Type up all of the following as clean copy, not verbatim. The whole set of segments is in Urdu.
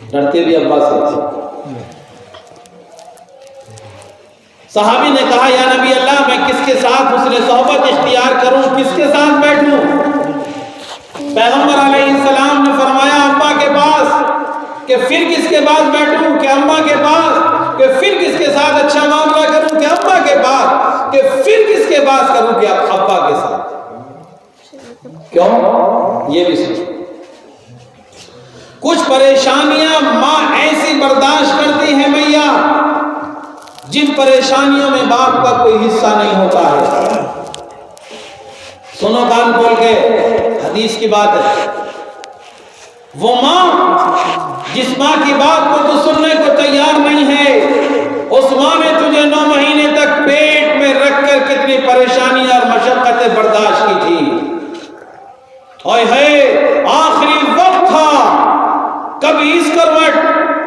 ڈرتے بھی ابا سے. صحابی نے کہا یا نبی اللہ میں کس کے ساتھ حسن صحبت اختیار کروں, کس کے ساتھ بیٹھوں؟ پیغمبر علیہ السلام نے فرمایا ابا کے پاس, کہ پھر کس کے پاس بیٹھوں؟ کہ اماں کے پاس. کہ پھر کس کے ساتھ اچھا معاملہ کروں؟ کہ ابا کے پاس. کہ پھر کس کے پاس کروں؟ کہ ابا کے ساتھ. کیوں؟ یہ بھی سوچو. کچھ پریشانیاں ماں ایسی برداشت کرتی ہیں میاں جن پریشانیوں میں باپ کا کوئی حصہ نہیں ہوتا ہے. سنو کان کھول کے, حدیث کی بات ہے. وہ ماں جس ماں کی بات کو تو سننے کو تیار نہیں ہے, اس ماں نے تجھے 9 مہینے تک پیٹ میں رکھ کر کتنی پریشانیاں اور مشقتیں برداشت کی تھی. اوئے ہے آخری وقت تھا, کبھی اس کروٹ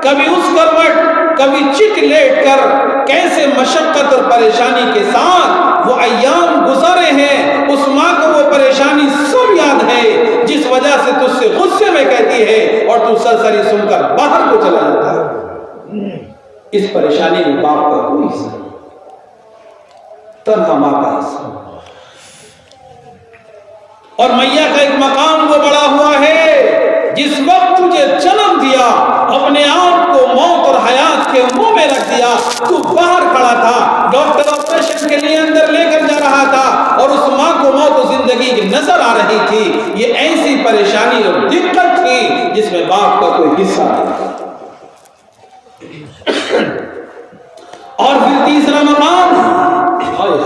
کبھی اس کروٹ, کبھی چٹ لیٹ کر کیسے مشقت اور پریشانی کے ساتھ وہ ایام گزارے ہیں. اس ماں کو وہ پریشانی سب یاد ہے جس وجہ سے تجھ سے غصے میں کہتی ہے اور تو سرسری سن کر باہر کو چلا جاتا ہے. اس پریشانی میں باپ کا کوئی حصہ نہیں, تنہا ماں کا حصہ. اور میاں کا ایک مقام وہ بڑا ہوا ہے جس وقت تجھے جنم دیا, اپنے آپ کو موت اور حیات کے منہ میں رکھ دیا, تو باہر کھڑا تھا, ڈاکٹر آپریشن کے لیے اندر لے کر جا رہا تھا اور اس ماں کو موت و زندگی کی نظر آ رہی تھی. یہ ایسی پریشانی اور دقت تھی جس میں باپ کا کوئی حصہ نہیں تھا. اور پھر تیسرا مقام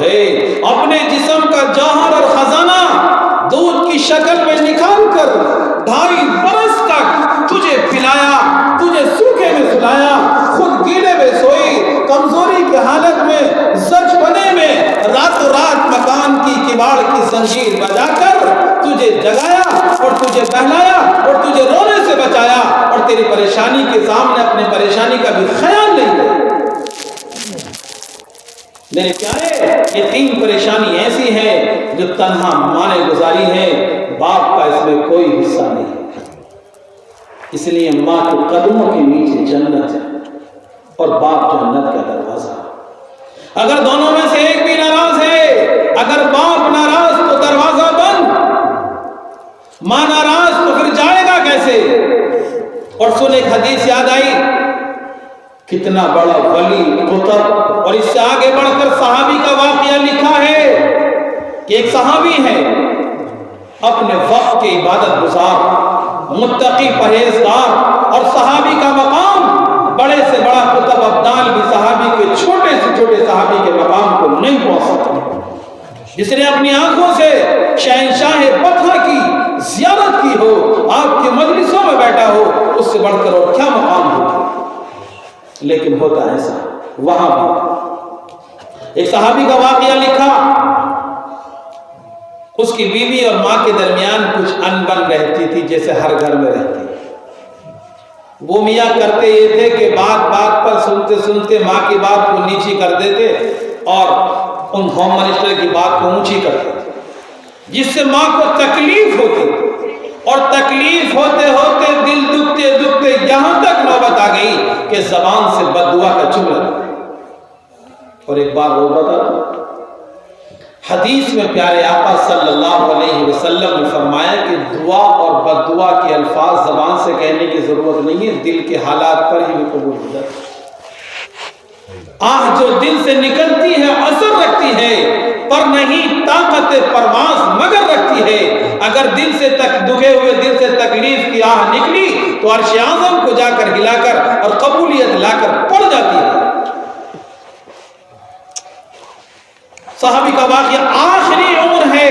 ہے اپنے جسم کا جوہر اور خزانہ دودھ کی شکل میں نکال کر 2.5 برس تک تجھے پلایا, تجھے سوکھے میں سلایا, خود گیلے میں سوئی, کمزوری کی حالت میں زچ بنے میں راتوں رات مکان کی کباڑ کی زنجیر بجا کر تجھے جگایا اور تجھے بہلایا اور تجھے رونے سے بچایا, اور تیری پریشانی کے سامنے اپنے پریشانی کا بھی خیال نہیں کیا. میرے پیارے, یہ 3 پریشانی ایسی ہے جو تنہا ماں نے گزاری ہے, باپ کا اس میں کوئی حصہ نہیں. اس لیے ماں کے قدموں کے نیچے جنت ہے اور باپ جنت کا دروازہ. اگر دونوں میں سے ایک بھی ناراض ہے, اگر باپ ناراض تو دروازہ بند, ماں ناراض تو پھر جائے گا کیسے؟ اور سن, ایک حدیث یاد آئی, کتنا بڑا ولی قطب, اور اس سے آگے بڑھ کر صحابی کا واقعہ لکھا ہے کہ ایک صحابی ہے اپنے وقت کے عبادت گزار, متقی, پرہیزگار, اور صحابی کا مقام بڑے سے بڑا قطب ابدال بھی صحابی کے چھوٹے سے چھوٹے صحابی کے مقام کو نہیں پہنچ سکتا. جس نے اپنی آنکھوں سے شہنشاہ بطحہ کی زیارت کی ہو, آپ کے مجلسوں میں بیٹھا ہو, اس سے بڑھ کر اور کیا مقام ہو. لیکن ہوتا ایسا. وہاں بھی ایک صحابی کا واقعہ لکھا, اس کی بیوی اور ماں کے درمیان کچھ انبن رہتی تھی جیسے ہر گھر میں رہتی. وہ میاں کرتے یہ تھے کہ بات بات پر سنتے سنتے ماں کی بات کو نیچی کر دیتے اور ان ہوم منسٹر کی بات کو اونچی کر دیتے, جس سے ماں کو تکلیف ہوتی, اور تکلیف ہوتے ہوتے دل دکھتے دکھتے یہاں تک نوبت آ گئی کہ زبان سے بد دعا کا جملہ. اور ایک بار وہ بتا, حدیث میں پیارے آقا صلی اللہ علیہ وسلم نے فرمایا کہ دعا اور بد دعا کے الفاظ زبان سے کہنے کی ضرورت نہیں ہے, دل کے حالات پر ہی وہ قبول ہو جاتے. آہ جو دل سے نکلتی ہے اثر رکھتی ہے, پر نہیں طاقت پرواز مگر رکھتی ہے. اگر دل سے دکھے ہوئے دل سے تکلیف کی آہ نکلی تو عرش اعظم کو جا کر ہلا کر اور قبولیت لا کر پڑ جاتی ہے. صحابی کا واقعہ آخری عمر ہے,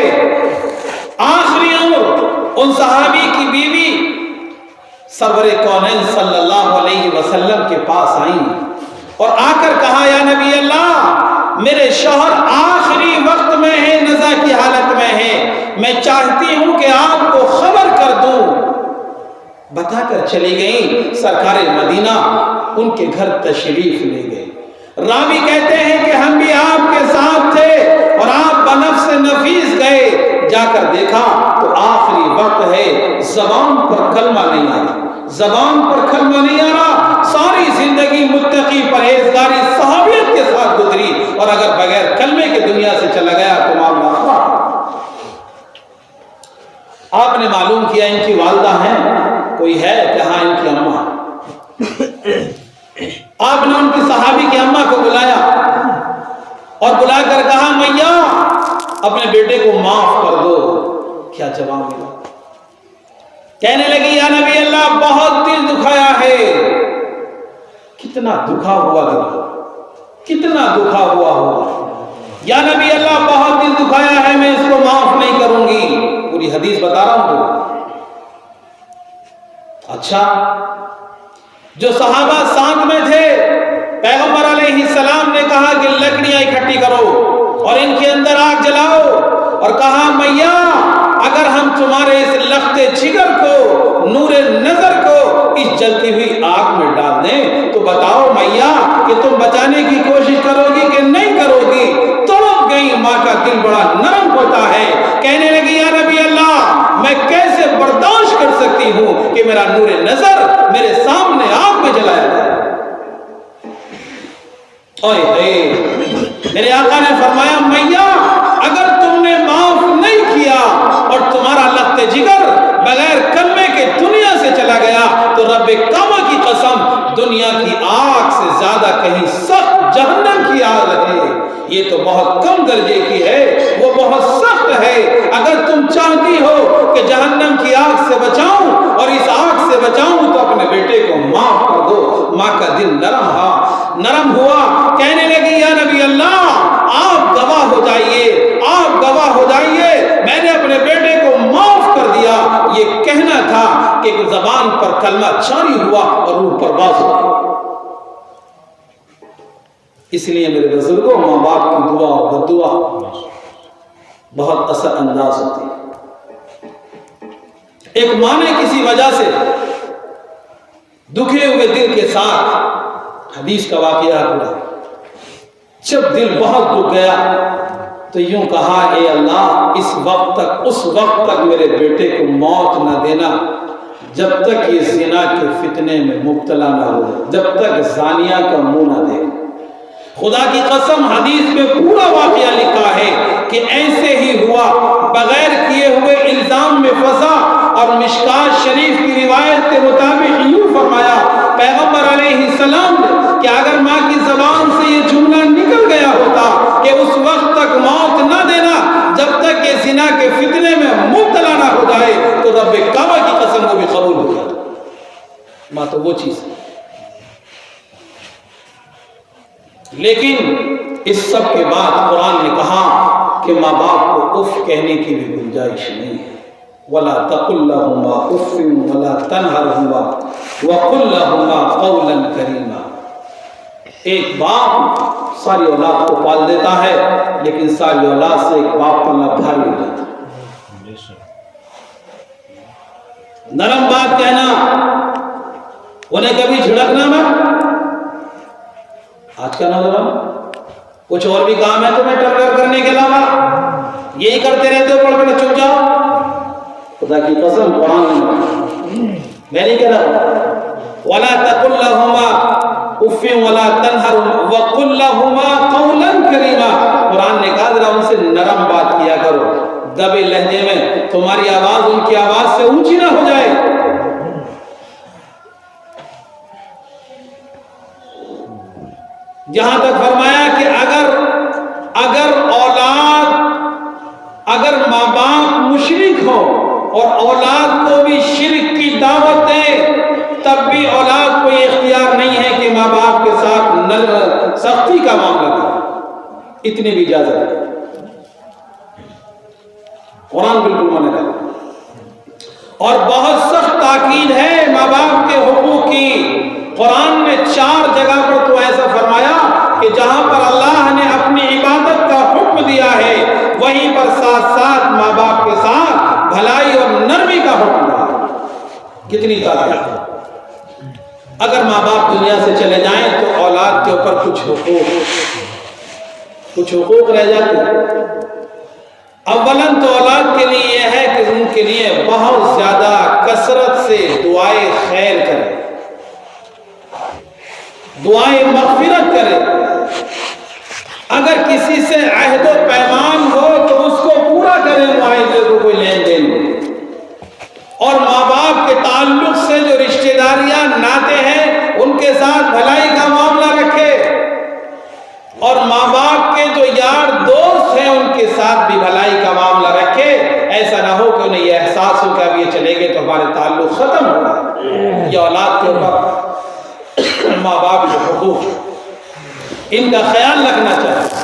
آخری عمر. ان صحابی کی بیوی سرور کونین صلی اللہ علیہ وسلم کے پاس آئیں اور آ کر کہا یا نبی اللہ, میرے شوہر آخری وقت میں ہے, نزا کی حالت میں ہے, میں چاہتی ہوں کہ آپ کو خبر کر دوں. بتا کر چلی گئیں. سرکار مدینہ ان کے گھر تشریف لے گئے. راوی کہتے ہیں کہ ہم بھی آپ کے ساتھ تھے اور آپ بنفس نفیس گئے. جا کر دیکھا تو آخری وقت ہے, زبان پر کلمہ نہیں آ رہا, زبان پر کلمہ نہیں آ چلا گیا تو معاملہ خراب۔ آپ نے معلوم کیا ان کی والدہ ہیں، کوئی ہے کہ ہاں ان کی اماں۔ آپ نے ان کی صحابی کی اماں کو بلایا اور بلا کر کہا میاں اپنے بیٹے کو معاف کر دو۔ کیا جواب ملا؟ کہنے لگی یا نبی اللہ بہت دل دکھایا ہے۔ کتنا دکھا ہوا دل، کتنا دکھا ہوا ہوگا۔ یا نبی اللہ بہت دل دکھایا ہے، میں اس کو معاف نہیں کروں گی۔ پوری حدیث بتا رہا ہوں تو۔ اچھا، جو صحابہ ساتھ میں تھے، پیغمبر علیہ السلام نے کہا کہ لکڑیاں اکٹھی کرو اور ان کے اندر آگ جلاؤ، اور کہا میاں اگر ہم تمہارے اس لخت جگر کو، نور نظر کو اس جلتی ہوئی آگ میں ڈال دیں تو بتاؤ میاں کہ تم بچانے کی کوشش کرو گی کہ نہیں کرو گی؟ تڑپ گئی، ماں کا دل بڑا نرم ہوتا ہے۔ کہنے لگی یا نبی اللہ میں کیسے برداشت کر سکتی ہوں کہ میرا نور نظر میرے سامنے آگ میں جلایا جائے۔ میرے آقا نے فرمایا میاں اگر تم نے معاف نہیں کیا اور تمہارا لخت جگر بغیر کلمے کے دنیا سے چلا گیا تو رب کعبہ کی قسم دنیا کی آگ سے زیادہ کہیں سخت جہنم کی آگ ہے۔ یہ تو بہت کم درجے کی ہے، وہ بہت سخت ہے۔ اگر تم چاہتی ہو کہ جہنم کی آگ سے بچاؤں اور اس آگ سے بچاؤں تو اپنے بیٹے کو معاف کر دو۔ ماں کا دل نرم ہوا، کہنے لگی یا نبی اللہ آپ گواہ ہو جائیے، آپ گواہ ہو جائیے، میں نے اپنے بیٹے کو معاف کر دیا۔ یہ کہنا تھا کہ زبان پر کلمہ جاری ہوا اور روح پرواز ہوا۔ اس لیے میرے بزرگوں، ماں باپ کی دعا اور بد دعا بہت اثر انداز ہوتی ہے۔ ایک ماں نے کسی وجہ سے دکھے ہوئے دل کے ساتھ، حدیث کا واقعہ پورا، جب دل بہت دکھ گیا تو یوں کہا اے اللہ اس وقت تک، اس وقت تک میرے بیٹے کو موت نہ دینا جب تک یہ زنا کے فتنے میں مبتلا نہ ہو، جب تک زانیہ کا منہ نہ دے۔ خدا کی قسم حدیث میں پورا واقعہ لکھا ہے کہ ایسے ہی ہوا، بغیر کیے ہوئے الزام میں پھنسا، اور مشکات شریف کی روایت کے مطابق یوں فرمایا پیغمبر علیہ السلام نے کہ اگر ماں کی زبان سے یہ جملہ نکل گیا ہوتا کہ اس وقت تک موت نہ دینا جب تک یہ زنا کے فتنے میں مبتلا نہ ہو جائے تو رب کعبہ کی قسم کو بھی قبول ہو جاتا۔ ماں تو وہ چیز ہے، لیکن اس سب کے بعد قرآن نے کہا کہ ماں باپ کو اف کہنے کی بھی گنجائش نہیں ہے۔ وَلَا تَقُلْ لَهُمَا أُفٍّ وَلَا تَنْهَرْهُمَا وَقُلْ لَهُمَا قَوْلًا كَرِيمًا۔ ایک باپ ساری اولاد کو پال دیتا ہے، لیکن ساری اولاد سے ایک باپ پالنا بھاری ہو جاتا ہے۔ نرم بات کہنا، انہیں کبھی جھڑکنا مت۔ آج کا نوجوان کچھ اور بھی کام ہے تمہیں ٹکر کرنے کے علاوہ، یہی کرتے رہتے ہو، پڑھ کر چپ جاؤ۔ خدا کی قسم قرآن میں نہیں کہہ رہا وَلَا تَقُلْ لَهُمَا أُفٍّ وَلَا تَنْهَرْهُمَا وَقُلْ لَهُمَا قَوْلًا كَرِيمًا۔ قرآن نے کہا ذرا ان سے نرم بات کیا کرو، دبے لہجے میں، تمہاری آواز ان کی آواز سے اونچی نہ ہو جائے۔ جہاں تک فرمایا کہ اگر ماں باپ مشرک ہو اور اولاد کو بھی شرک کی دعوت دے تب بھی اولاد کو یہ اختیار نہیں ہے کہ ماں باپ کے ساتھ سختی کا معاملہ کرے، اتنی بھی اجازت ہے۔ قرآن بالکل منع کرتا اور بہت سخت تاکید ہے ماں باپ کے حقوق کی۔ قرآن نے 4 جگہ پر تو ایسا فرمایا کہ جہاں پر اللہ نے اپنی عبادت کا حکم دیا ہے وہیں پر ساتھ ساتھ ماں باپ کے ساتھ بھلائی اور نرمی کا حکم دیا۔ کتنی طاقت ہے! اگر ماں باپ دنیا سے چلے جائیں تو اولاد کے اوپر کچھ حقوق رہ جاتے ہیں۔ اولاً تو اولاد کے لیے یہ ہے کہ ان کے لیے بہت زیادہ کثرت سے دعائیں خیر کرے، دعائیں مغفرت کرے۔ اگر کسی سے عہد و پیمان ہو تو اس کو پورا کریں، معاہدے کو، کوئی لین دین ہو۔ اور ماں باپ کے تعلق سے جو رشتہ داریاں ناتے ہیں ان کے ساتھ بھلائی کا معاملہ رکھے، اور ماں باپ کے جو یار دوست ہیں ان کے ساتھ بھی بھلائی کا معاملہ رکھے۔ ایسا نہ ہو کہ انہیں یہ احساس ہو کہ اب یہ چلے گئے تو ہمارے تعلق ختم ہو گئے۔ یہ اولاد کے اوپر ماں باپ کے حقوق، ان کا خیال رکھنا چاہیے۔